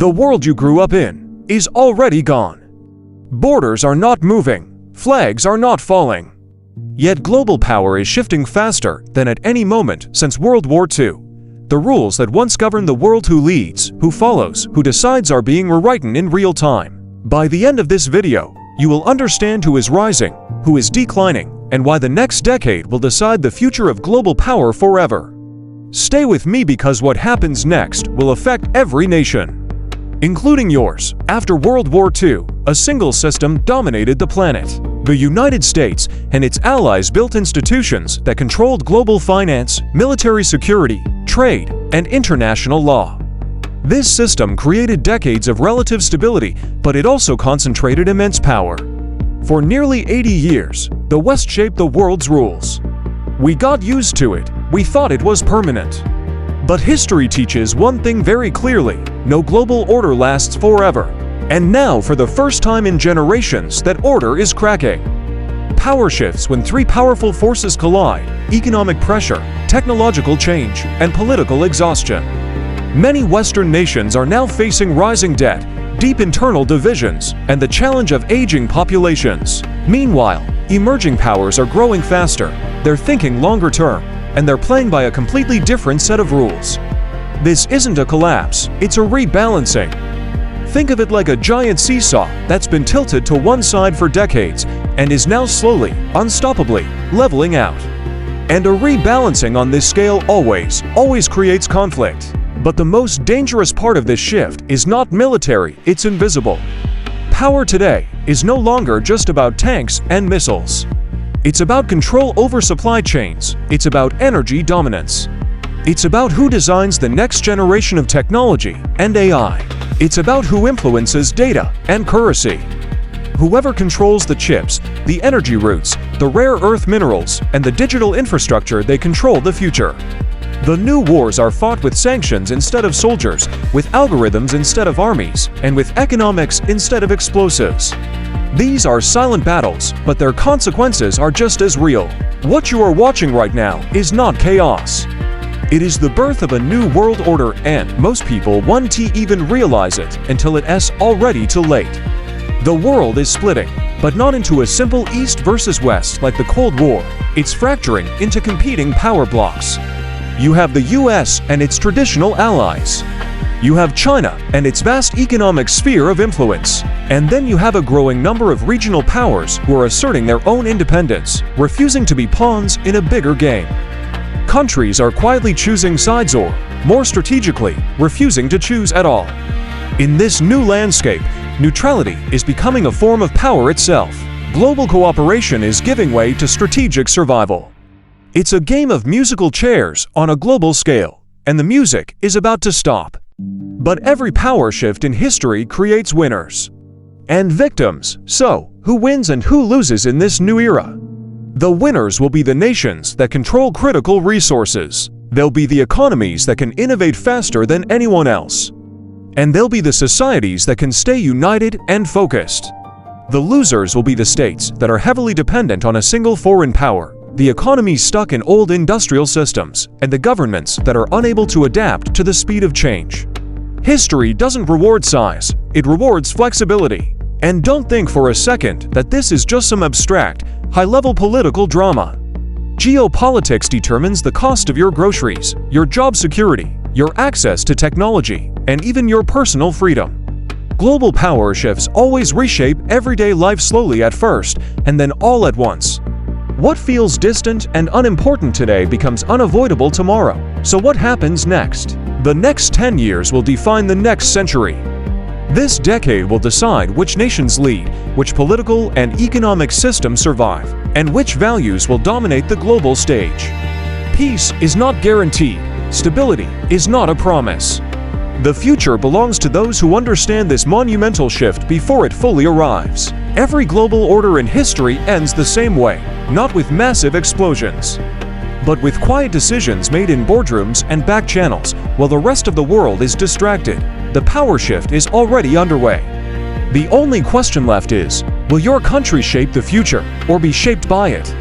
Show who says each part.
Speaker 1: The world you grew up in is already gone. Borders are not moving, flags are not falling. Yet global power is shifting faster than at any moment since World War II. The rules that once governed the world, who leads, who follows, who decides, are being rewritten in real time. By the end of this video, you will understand who is rising, who is declining, and why the next decade will decide the future of global power forever. Stay with me, because what happens next will affect every nation, including yours. After World War II, a single system dominated the planet. The United States and its allies built institutions that controlled global finance, military security, trade, and international law. This system created decades of relative stability, but it also concentrated immense power. For nearly 80 years, the West shaped the world's rules. We got used to it. We thought it was permanent. But history teaches one thing very clearly: no global order lasts forever. And now, for the first time in generations, that order is cracking. Power shifts when three powerful forces collide: economic pressure, technological change, and political exhaustion. Many Western nations are now facing rising debt, deep internal divisions, and the challenge of aging populations. Meanwhile, emerging powers are growing faster, they're thinking longer term, and they're playing by a completely different set of rules. This isn't a collapse, it's a rebalancing. Think of it like a giant seesaw that's been tilted to one side for decades and is now slowly, unstoppably, leveling out. And a rebalancing on this scale always creates conflict. But the most dangerous part of this shift is not military, it's invisible. Power today is no longer just about tanks and missiles. It's about control over supply chains. It's about energy dominance. It's about who designs the next generation of technology and AI. It's about who influences data and currency. Whoever controls the chips, the energy routes, the rare earth minerals, and the digital infrastructure, they control the future. The new wars are fought with sanctions instead of soldiers, with algorithms instead of armies, and with economics instead of explosives. These are silent battles, but their consequences are just as real. What you are watching right now is not chaos. It is the birth of a new world order, and most people won't even realize it until it's already too late. The world is splitting, but not into a simple East versus West like the Cold War. It's fracturing into competing power blocs. You have the US and its traditional allies. You have China and its vast economic sphere of influence. And then you have a growing number of regional powers who are asserting their own independence, refusing to be pawns in a bigger game. Countries are quietly choosing sides, or, more strategically, refusing to choose at all. In this new landscape, neutrality is becoming a form of power itself. Global cooperation is giving way to strategic survival. It's a game of musical chairs on a global scale, and the music is about to stop. But every power shift in history creates winners and victims. So, who wins and who loses in this new era? The winners will be the nations that control critical resources. They'll be the economies that can innovate faster than anyone else. And they'll be the societies that can stay united and focused. The losers will be the states that are heavily dependent on a single foreign power, the economies stuck in old industrial systems, and the governments that are unable to adapt to the speed of change. History doesn't reward size, it rewards flexibility. And don't think for a second that this is just some abstract, high-level political drama. Geopolitics determines the cost of your groceries, your job security, your access to technology, and even your personal freedom. Global power shifts always reshape everyday life, slowly at first, and then all at once. What feels distant and unimportant today becomes unavoidable tomorrow. So what happens next? The next 10 years will define the next century. This decade will decide which nations lead, which political and economic systems survive, and which values will dominate the global stage. Peace is not guaranteed. Stability is not a promise. The future belongs to those who understand this monumental shift before it fully arrives. Every global order in history ends the same way, not with massive explosions, but with quiet decisions made in boardrooms and back channels while the rest of the world is distracted. The power shift is already underway. The only question left is, will your country shape the future or be shaped by it?